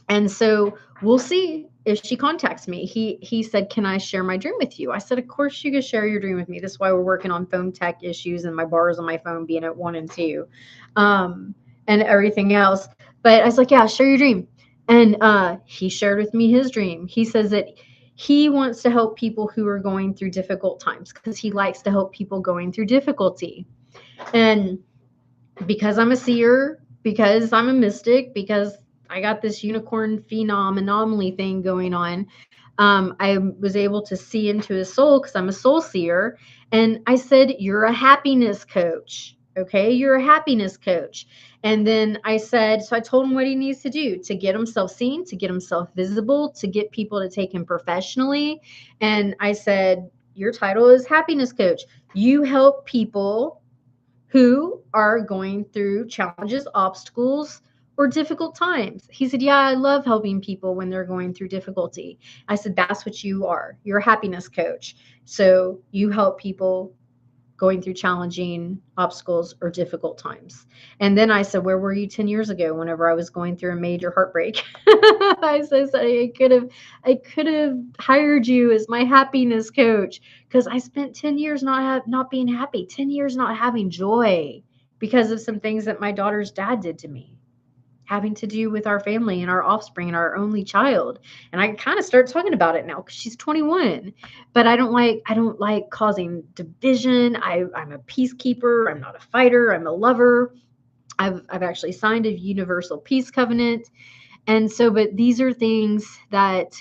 And so we'll see if she contacts me. He said, can I share my dream with you? I said, of course you can share your dream with me. This is why we're working on phone tech issues and my bars on my phone being at 1 and 2, and everything else. But I was like, yeah, share your dream. And he shared with me his dream. He says that he wants to help people who are going through difficult times because he likes to help people going through difficulty. And because I'm a seer, because I'm a mystic, because I got this unicorn phenom anomaly thing going on, I was able to see into his soul because I'm a soul seer. And I said, you're a happiness coach. Okay, you're a happiness coach. And then I said, so I told him what he needs to do to get himself seen, to get himself visible, to get people to take him professionally. And I said, your title is happiness coach. You help people who are going through challenges, obstacles, or difficult times. He said, yeah, I love helping people when they're going through difficulty. I said, that's what you are. You're a happiness coach. So you help people going through challenging obstacles or difficult times. And then I said, where were you 10 years ago whenever I was going through a major heartbreak? I said, I could have hired you as my happiness coach because I spent 10 years not being happy, 10 years not having joy because of some things that my daughter's dad did to me, having to do with our family and our offspring and our only child. And I kind of start talking about it now because she's 21. But I don't like causing division. I'm a peacekeeper. I'm not a fighter. I'm a lover. I've actually signed a universal peace covenant. And so, but these are things that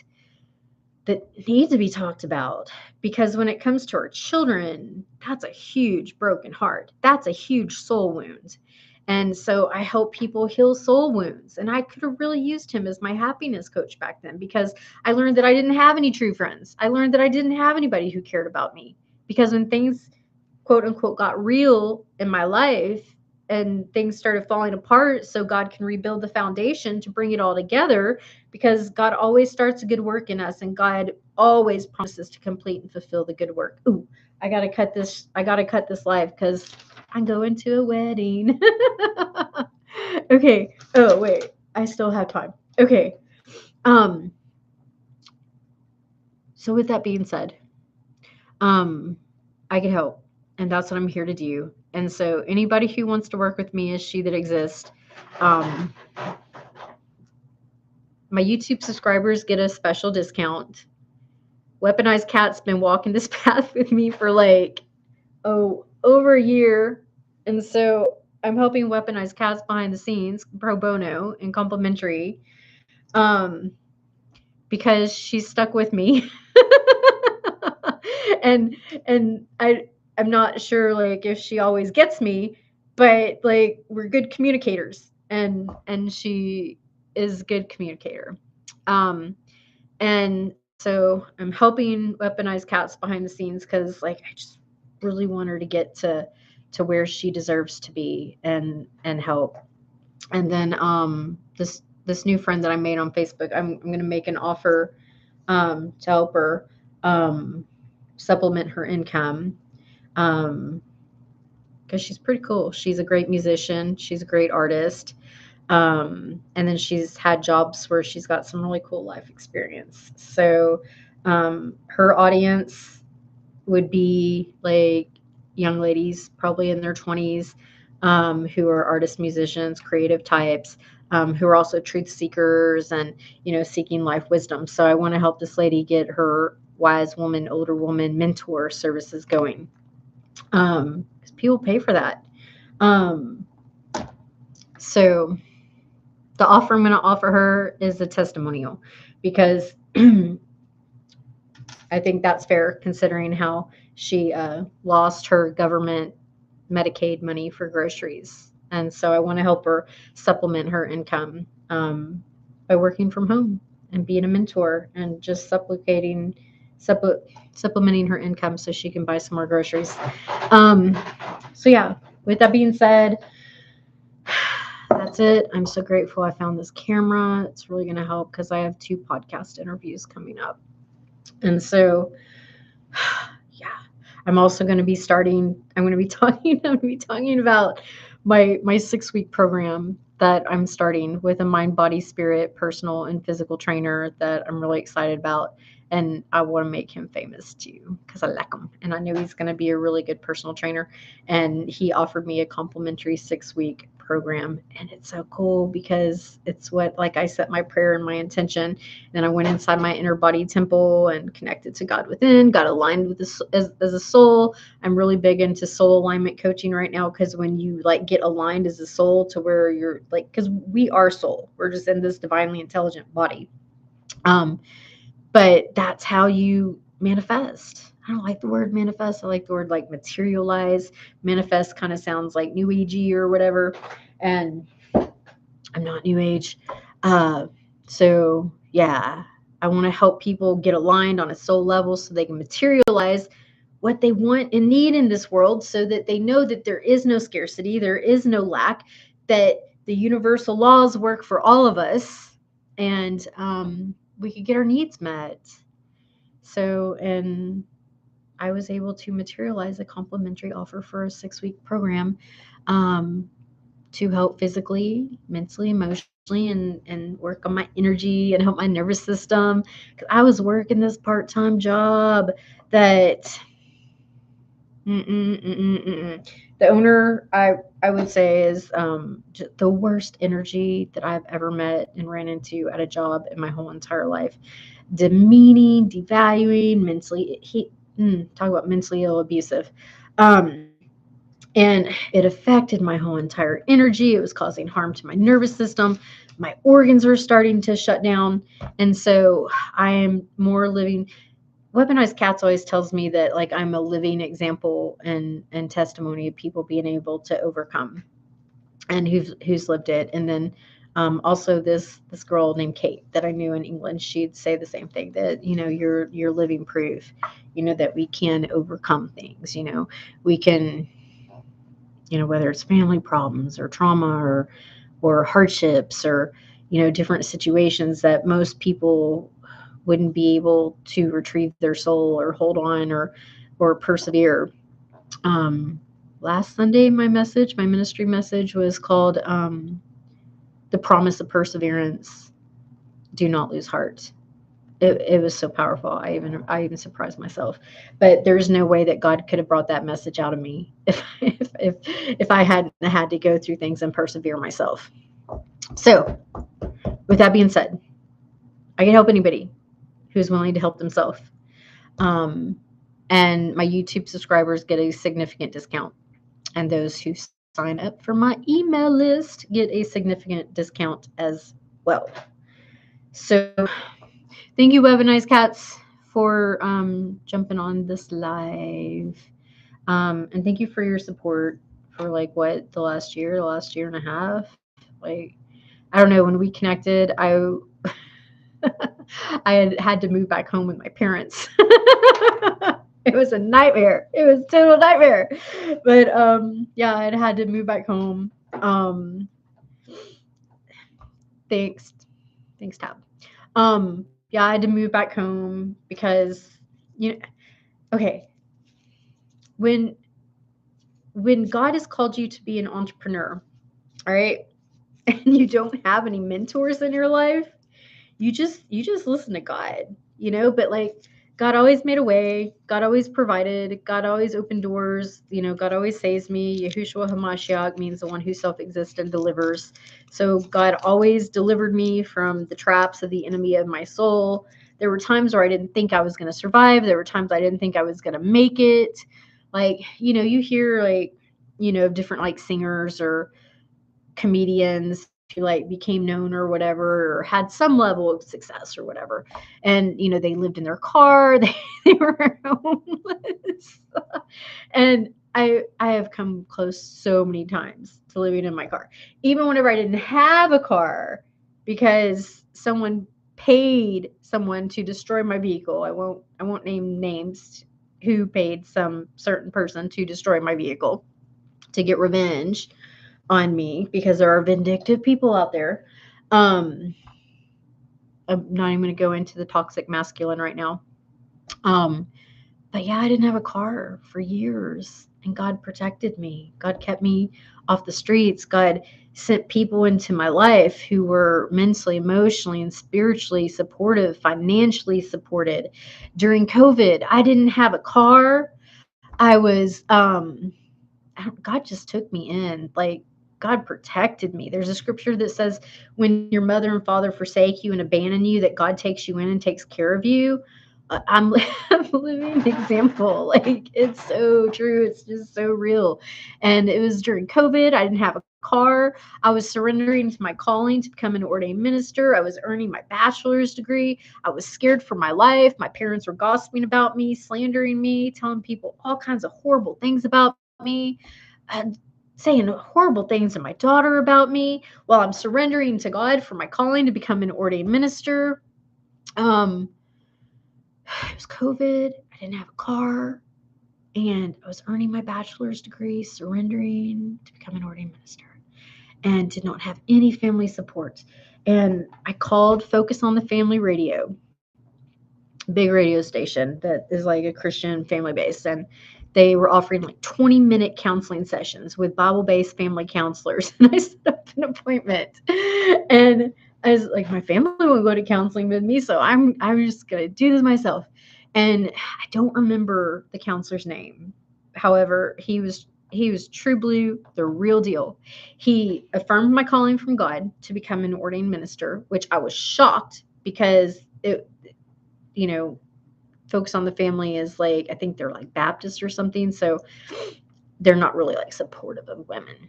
need to be talked about, because when it comes to our children, that's a huge broken heart. That's a huge soul wound. And so I help people heal soul wounds. And I could have really used him as my happiness coach back then because I learned that I didn't have any true friends. I learned that I didn't have anybody who cared about me, because when things, quote unquote, got real in my life and things started falling apart, so God can rebuild the foundation to bring it all together, because God always starts a good work in us and God always promises to complete and fulfill the good work. Ooh, I got to cut this live because I'm going to a wedding. Okay. Oh, wait. I still have time. Okay. So with that being said, I can help, and that's what I'm here to do. And so anybody who wants to work with me is SheThatExists. My YouTube subscribers get a special discount. Weaponized Cat's been walking this path with me for over a year. And so I'm helping Weaponized Cats behind the scenes, pro bono and complimentary, because she's stuck with me. and I'm not sure if she always gets me, but we're good communicators, and she is a good communicator. And so I'm helping Weaponized Cats behind the scenes because I just really want her to get to where she deserves to be and help. And then this new friend that I made on Facebook, I'm going to make an offer to help her supplement her income, because because she's pretty cool. She's a great musician. She's a great artist. And then she's had jobs where she's got some really cool life experience. So her audience would be like young ladies, probably in their 20s, who are artists, musicians, creative types, who are also truth seekers and, seeking life wisdom. So I want to help this lady get her wise woman, older woman mentor services going. Because people pay for that. So the offer I'm going to offer her is a testimonial, because I think that's fair considering how she lost her government Medicaid money for groceries. And so I want to help her supplement her income by working from home and being a mentor and just supplementing her income so she can buy some more groceries. So yeah, with that being said, that's it. I'm so grateful I found this camera. It's really going to help because I have 2 podcast interviews coming up. And so, yeah, I'm also going to be talking about my 6-week program that I'm starting with a mind, body, spirit, personal and physical trainer that I'm really excited about. And I want to make him famous too, because I like him. And I know he's going to be a really good personal trainer. And he offered me a complimentary 6-week program. And it's so cool because it's what, like, I set my prayer and my intention. Then I went inside my inner body temple and connected to God within, got aligned with this as a soul. I'm really big into soul alignment coaching right now, because when you like get aligned as a soul to where you're like, because we are soul, we're just in this divinely intelligent body. But that's how you manifest. I don't like the word manifest. I like the word like materialize. Manifest kind of sounds like new agey or whatever. And I'm not new age. So yeah, I want to help people get aligned on a soul level so they can materialize what they want and need in this world, so that they know that there is no scarcity, there is no lack, that the universal laws work for all of us, and we could get our needs met. So, and I was able to materialize a complimentary offer for a 6-week program to help physically, mentally, emotionally, and work on my energy and help my nervous system. 'Cause I was working this part-time job that the owner, I would say, is the worst energy that I've ever met and ran into at a job in my whole entire life. Demeaning, devaluing, talk about mentally ill, abusive. And it affected my whole entire energy. It was causing harm to my nervous system. My organs are starting to shut down. And so I am more living. Weaponized Cats always tells me that, like, I'm a living example and testimony of people being able to overcome, and who's lived it. And then also this girl named Kate that I knew in England, she'd say the same thing, that you're living proof, that we can overcome things. We can, whether it's family problems or trauma or hardships or different situations that most people wouldn't be able to retrieve their soul or hold on or persevere. Last Sunday, my ministry message was called The Promise of Perseverance. Do not lose heart. It was so powerful. I even surprised myself. But there's no way that God could have brought that message out of me if I hadn't had to go through things and persevere myself. So, with that being said, I can help anybody who's willing to help themselves. And my YouTube subscribers get a significant discount. And those who sign up for my email list get a significant discount as well. So thank you, Weaponized Cats, for jumping on this live. And thank you for your support for the last year and a half. I don't know, when we connected, I had to move back home with my parents. It was a nightmare. It was a total nightmare. But yeah, I had to move back home. Thanks, Tab. Yeah, I had to move back home because okay, when when God has called you to be an entrepreneur, all right, and you don't have any mentors in your life, you just listen to God, but like God always made a way, God always provided, God always opened doors, God always saves me. Yahushua HaMashiach means the one who self-exists and delivers. So God always delivered me from the traps of the enemy of my soul. There were times where I didn't think I was going to survive. There were times I didn't think I was going to make it. Like, you hear like, different like singers or comedians who like became known or whatever, or had some level of success or whatever. And, they lived in their car, they were homeless. And I have come close so many times to living in my car, even whenever I didn't have a car, because someone paid someone to destroy my vehicle. I won't name names who paid some certain person to destroy my vehicle to get revenge on me, because there are vindictive people out there. I'm not even going to go into the toxic masculine right now. But yeah, I didn't have a car for years, and God protected me. God kept me off the streets. God sent people into my life who were mentally, emotionally, and spiritually supportive, financially supported. During COVID, I didn't have a car. I was, God just took me in. Like, God protected me. There's a scripture that says, when your mother and father forsake you and abandon you, that God takes you in and takes care of you. I'm a living example. Like, it's so true. It's just so real. And it was during COVID. I didn't have a car. I was surrendering to my calling to become an ordained minister. I was earning my bachelor's degree. I was scared for my life. My parents were gossiping about me, slandering me, telling people all kinds of horrible things about me, and saying horrible things to my daughter about me, while I'm surrendering to God for my calling to become an ordained minister. It was COVID. I didn't have a car, and I was earning my bachelor's degree, surrendering to become an ordained minister, and did not have any family support. And I called Focus on the Family Radio, big radio station that is like a Christian family base, and they were offering like 20-minute counseling sessions with Bible-based family counselors. And I set up an appointment, and I was like, my family won't go to counseling with me, so I'm just gonna do this myself. And I don't remember the counselor's name. However, he was true blue, the real deal. He affirmed my calling from God to become an ordained minister, which I was shocked, because it, Focus on the Family is like, I think they're like Baptist or something, so they're not really like supportive of women.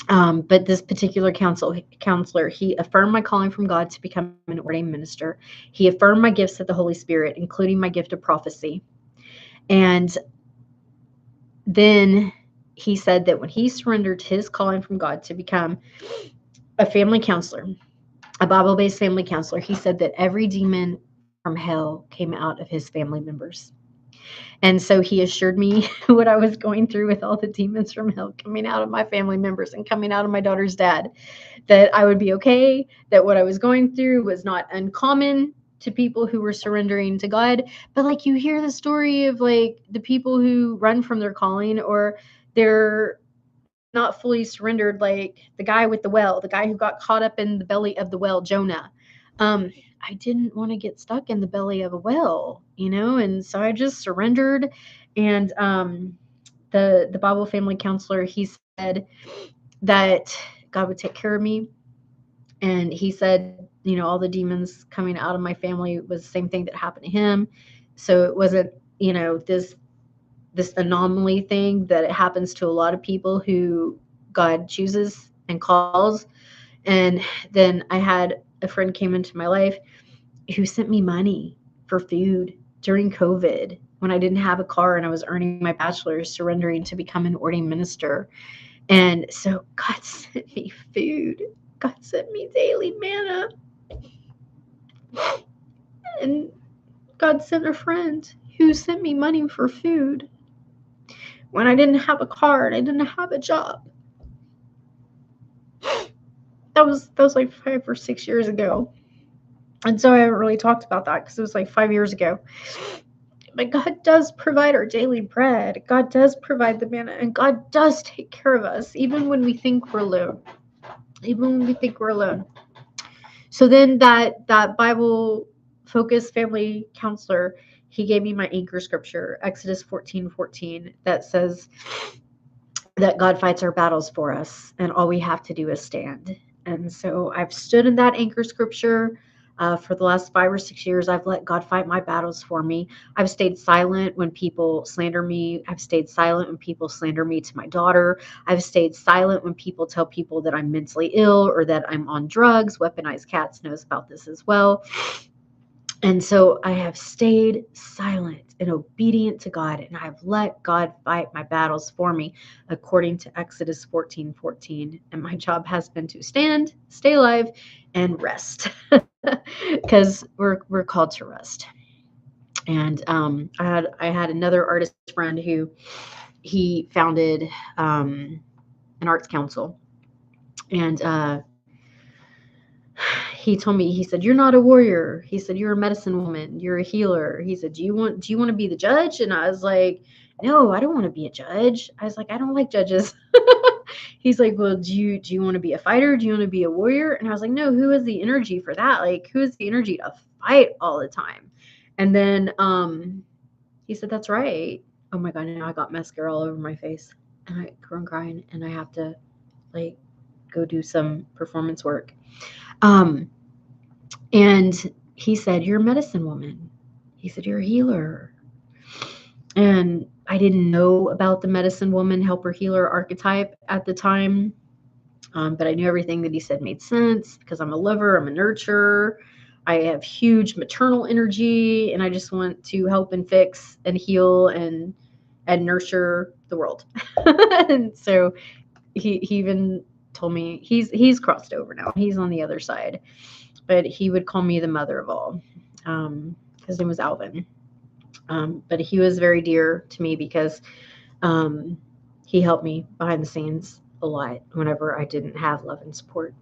But this particular counselor, he affirmed my calling from God to become an ordained minister. He affirmed my gifts of the Holy Spirit, including my gift of prophecy. And then he said that when he surrendered his calling from God to become a family counselor, a Bible-based family counselor, he said that every demon from hell came out of his family members. And so he assured me what I was going through with all the demons from hell coming out of my family members and coming out of my daughter's dad, that I would be okay, that what I was going through was not uncommon to people who were surrendering to God. But like, you hear the story of like the people who run from their calling, or they're not fully surrendered, like the guy with the well, the guy who got caught up in the belly of the well, Jonah. I didn't want to get stuck in the belly of a well, and so I just surrendered. And the Bible family counselor, he said that God would take care of me. And he said, all the demons coming out of my family was the same thing that happened to him. So it wasn't, this anomaly thing that it happens to a lot of people who God chooses and calls. And then I had a friend came into my life who sent me money for food during COVID, when I didn't have a car and I was earning my bachelor's, surrendering to become an ordained minister. And so God sent me food. God sent me daily manna. And God sent a friend who sent me money for food when I didn't have a car and I didn't have a job. That was like 5 or 6 years ago. And so I haven't really talked about that, because it was like 5 years ago. But God does provide our daily bread. God does provide the manna, and God does take care of us, even when we think we're alone. Even when we think we're alone. So then that Bible focused family counselor, he gave me my anchor scripture, Exodus 14:14, that says that God fights our battles for us, and all we have to do is stand. And so I've stood in that anchor scripture. For the last 5 or 6 years, I've let God fight my battles for me. I've stayed silent when people slander me. I've stayed silent when people slander me to my daughter. I've stayed silent when people tell people that I'm mentally ill or that I'm on drugs. Weaponized Cats knows about this as well. And so I have stayed silent and obedient to God, and I've let God fight my battles for me, according to Exodus 14:14. And my job has been to stand, stay alive, and rest, because we're called to rest. And I had another artist friend who he founded an arts council, and he told me, he said, "You're not a warrior." He said, "You're a medicine woman. You're a healer." He said, do you want to be the judge?" And I was like, "No, I don't want to be a judge." I was like, "I don't like judges." He's like, "Well, do you want to be a fighter? Do you want to be a warrior?" And I was like, "No, who has the energy for that? Like, who has the energy to fight all the time?" And then he said, "That's right." Oh my God, now I got mascara all over my face. And I'm crying, and I have to like go do some performance work. And he said, "You're a medicine woman." He said, "You're a healer." And I didn't know about the medicine woman, helper, healer archetype at the time. But I knew everything that he said made sense because I'm a lover, I'm a nurturer. I have huge maternal energy, and I just want to help and fix and heal and nurture the world. And so he even told me he's crossed over now. He's on the other side. But he would call me the mother of all. His name was Alvin. But he was very dear to me because he helped me behind the scenes a lot whenever I didn't have love and support,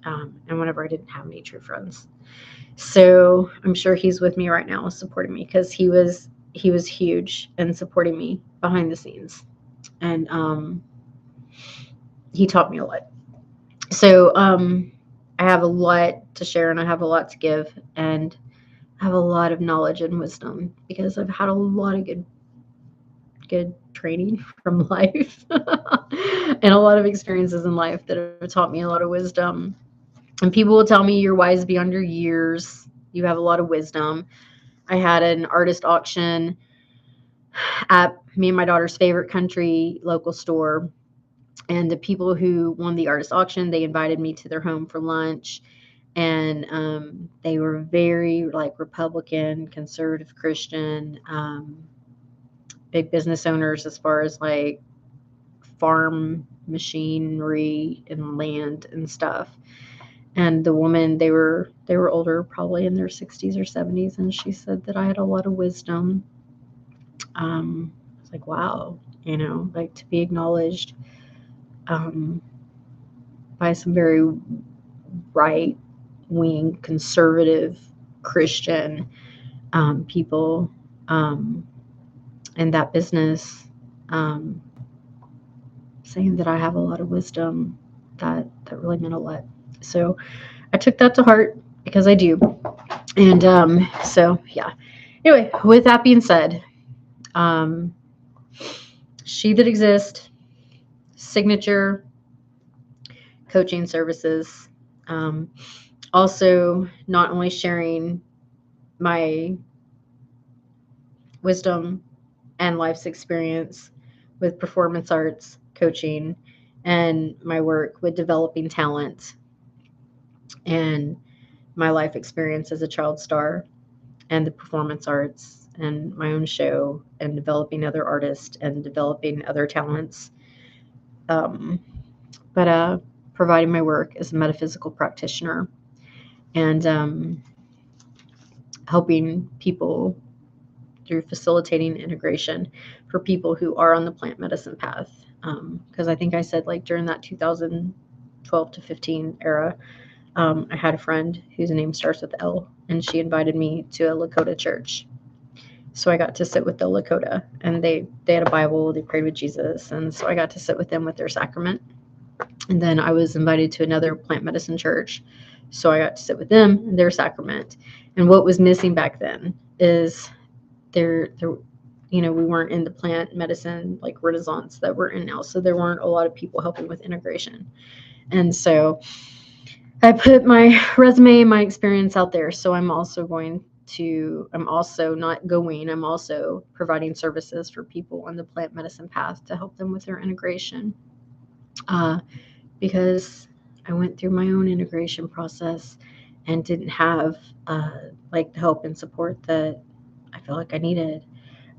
and whenever I didn't have any true friends. So I'm sure he's with me right now, supporting me, because he was huge in supporting me behind the scenes, and he taught me a lot. So I have a lot to share, and I have a lot to give, and I have a lot of knowledge and wisdom because I've had a lot of good training from life and a lot of experiences in life that have taught me a lot of wisdom. And people will tell me, "You're wise beyond your years. You have a lot of wisdom." I had an artist auction at me and my daughter's favorite country local store. And the people who won the artist auction, they invited me to their home for lunch. And they were very like Republican, conservative Christian, big business owners as far as like farm machinery and land and stuff. And the woman, they were older, probably in their 60s or 70s, and she said that I had a lot of wisdom. It's like, wow, like to be acknowledged by some very right-wing, conservative Christian people in that business, saying that I have a lot of wisdom, that really meant a lot. So I took that to heart, because I do. And so yeah. Anyway, with that being said, She That Exists, signature coaching services. Also, not only sharing my wisdom and life's experience with performance arts coaching and my work with developing talent and my life experience as a child star and the performance arts and my own show and developing other artists and developing other talents. But providing my work as a metaphysical practitioner and helping people through facilitating integration for people who are on the plant medicine path. Because I think I said, like, during that 2012 to 15 era, I had a friend whose name starts with L, and she invited me to a Lakota church. So I got to sit with the Lakota, and they had a Bible, they prayed with Jesus, and so I got to sit with them with their sacrament. And then I was invited to another plant medicine church, so I got to sit with them and their sacrament. And what was missing back then is there we weren't in the plant medicine like renaissance that we're in now, so there weren't a lot of people helping with integration. And so I put my resume and my experience out there. So I'm also providing services for people on the plant medicine path to help them with their integration. Because I went through my own integration process and didn't have like the help and support that I felt like I needed.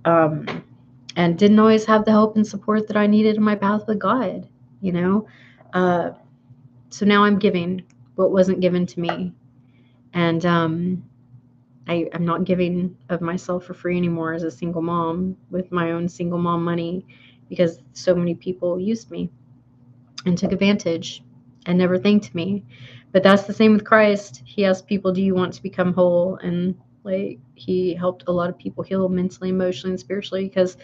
And didn't always have the help and support that I needed in my path with God, So now I'm giving what wasn't given to me. And I'm not giving of myself for free anymore as a single mom with my own single mom money, because so many people used me and took advantage and never thanked me. But that's the same with Christ. He asked people, do you want to become whole? And like, he helped a lot of people heal mentally, emotionally, and spiritually because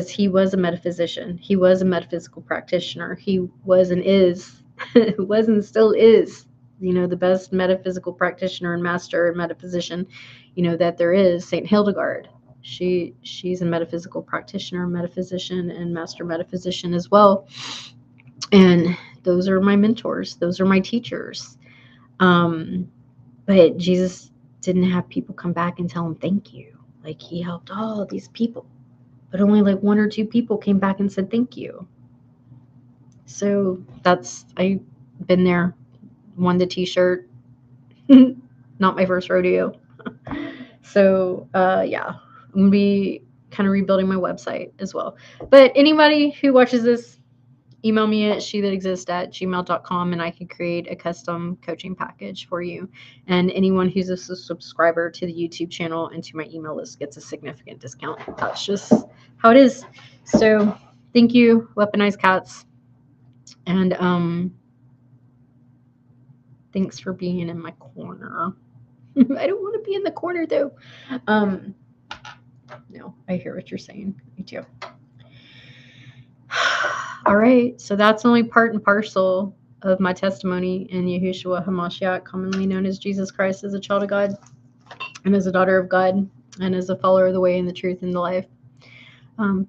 he was a metaphysician. He was a metaphysical practitioner. He was and is, was and still is, the best metaphysical practitioner and master and metaphysician, that there is. Saint Hildegard. She's a metaphysical practitioner, metaphysician, and master metaphysician as well. And those are my mentors. Those are my teachers. But Jesus didn't have people come back and tell him thank you. Like, he helped all these people, but only like 1 or 2 people came back and said thank you. So I've been there, won the t-shirt. Not my first rodeo. So yeah, I'm gonna be kind of rebuilding my website as well. But anybody who watches this, email me at SheThatExists@gmail.com, and I can create a custom coaching package for you. And anyone who's a subscriber to the YouTube channel and to my email list gets a significant discount. That's just how it is. So thank you, Weaponized Cats. And thanks for being in my corner. I don't want to be in the corner though. No, I hear what you're saying. Me too. All right, so that's only part and parcel of my testimony in Yahushua HaMashiach, commonly known as Jesus Christ, as a child of God and as a daughter of God and as a follower of the way and the truth and the life.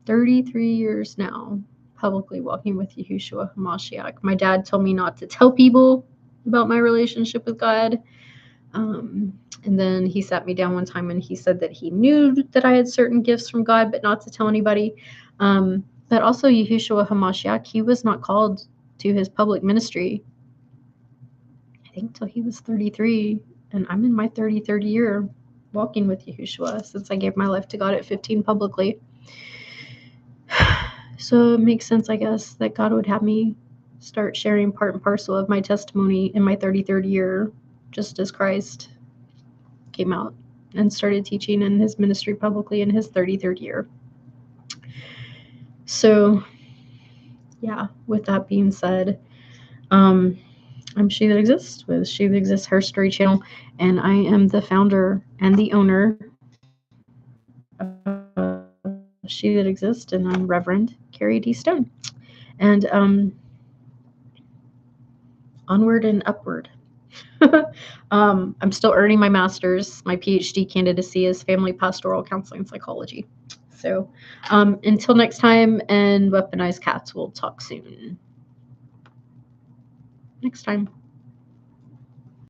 33 years now, publicly walking with Yahushua HaMashiach. My dad told me not to tell people about my relationship with God. And then he sat me down one time and he said that he knew that I had certain gifts from God, but not to tell anybody. But also Yahushua HaMashiach, he was not called to his public ministry, I think, till he was 33. And I'm in my 33rd year walking with Yahushua since I gave my life to God at 15 publicly. So it makes sense, I guess, that God would have me start sharing part and parcel of my testimony in my 33rd year, just as Christ came out and started teaching in his ministry publicly in his 33rd year. So yeah, with that being said, I'm SheThatExists with SheThatExists Her Story channel, and I am the founder and the owner of SheThatExists, and I'm Reverend Kerrie D. Stone. And onward and upward. I'm still earning my master's. My PhD candidacy is family pastoral counseling psychology. So until next time, and Weaponized Cats, will talk soon. Next time.